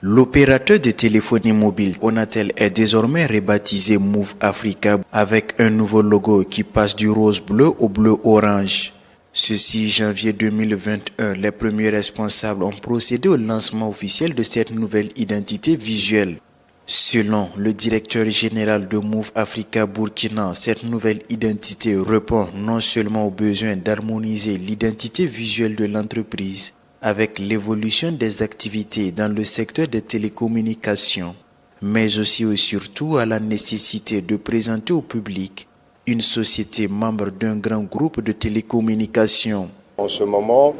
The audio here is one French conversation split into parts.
L'opérateur de téléphonie mobile Onatel est désormais rebaptisé Move Africa avec un nouveau logo qui passe du rose bleu au bleu orange. Ce 6 janvier 2021, les premiers responsables ont procédé au lancement officiel de cette nouvelle identité visuelle. Selon le directeur général de Move Africa Burkina, cette nouvelle identité répond non seulement au besoin d'harmoniser l'identité visuelle de l'entreprise avec l'évolution des activités dans le secteur des télécommunications, mais aussi et surtout à la nécessité de présenter au public une société membre d'un grand groupe de télécommunications. En ce moment,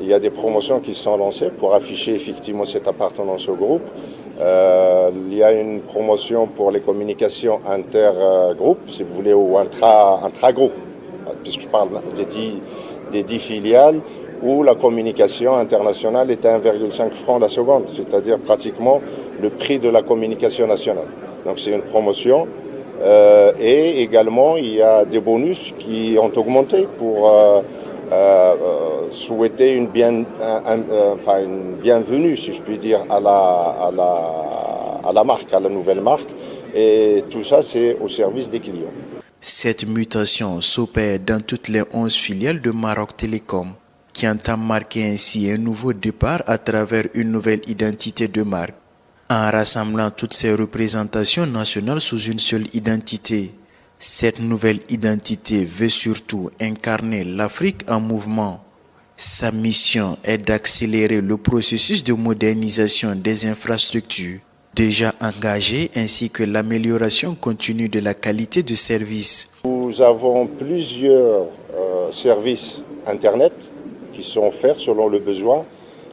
il y a des promotions qui sont lancées pour afficher effectivement cette appartenance au groupe. Il y a une promotion pour les communications intergroupes, si vous voulez, ou intra-groupe, puisque je parle des 10 filiales, où la communication internationale est à 1,5 francs la seconde, c'est-à-dire pratiquement le prix de la communication nationale. Donc c'est une promotion. Et également, il y a des bonus qui ont augmenté pour souhaiter une bienvenue, si je puis dire, à la marque, à la nouvelle marque. Et tout ça, c'est au service des clients. Cette mutation s'opère dans toutes les 11 filiales de Maroc Télécom, qui entame marquer ainsi un nouveau départ à travers une nouvelle identité de marque, en rassemblant toutes ces représentations nationales sous une seule identité. Cette nouvelle identité veut surtout incarner l'Afrique en mouvement. Sa mission est d'accélérer le processus de modernisation des infrastructures déjà engagées ainsi que l'amélioration continue de la qualité de service. Nous avons plusieurs services Internet qui sont offerts selon le besoin.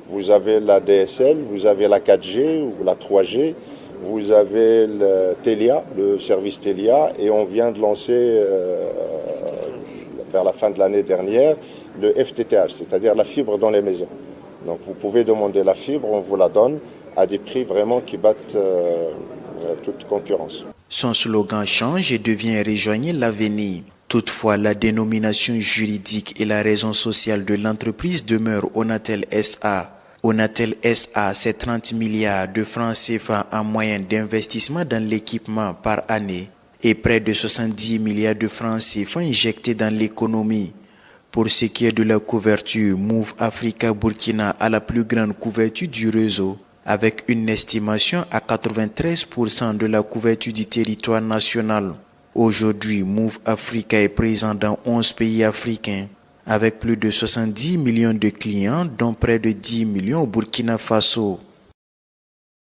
Vous avez la DSL, vous avez la 4G ou la 3G, vous avez le Telia, le service Telia, et on vient de lancer vers la fin de l'année dernière le FTTH, c'est-à-dire la fibre dans les maisons. Donc vous pouvez demander la fibre, on vous la donne à des prix vraiment qui battent toute concurrence. Son slogan change et devient Rejoignez l'avenir. Toutefois, la dénomination juridique et la raison sociale de l'entreprise demeurent Onatel SA. Onatel SA, c'est 30 milliards de francs CFA en moyenne d'investissement dans l'équipement par année et près de 70 milliards de francs CFA injectés dans l'économie. Pour ce qui est de la couverture, Move Africa Burkina a la plus grande couverture du réseau, avec une estimation à 93% de la couverture du territoire national. Aujourd'hui, Move Africa est présent dans 11 pays africains, avec plus de 70 millions de clients, dont près de 10 millions au Burkina Faso.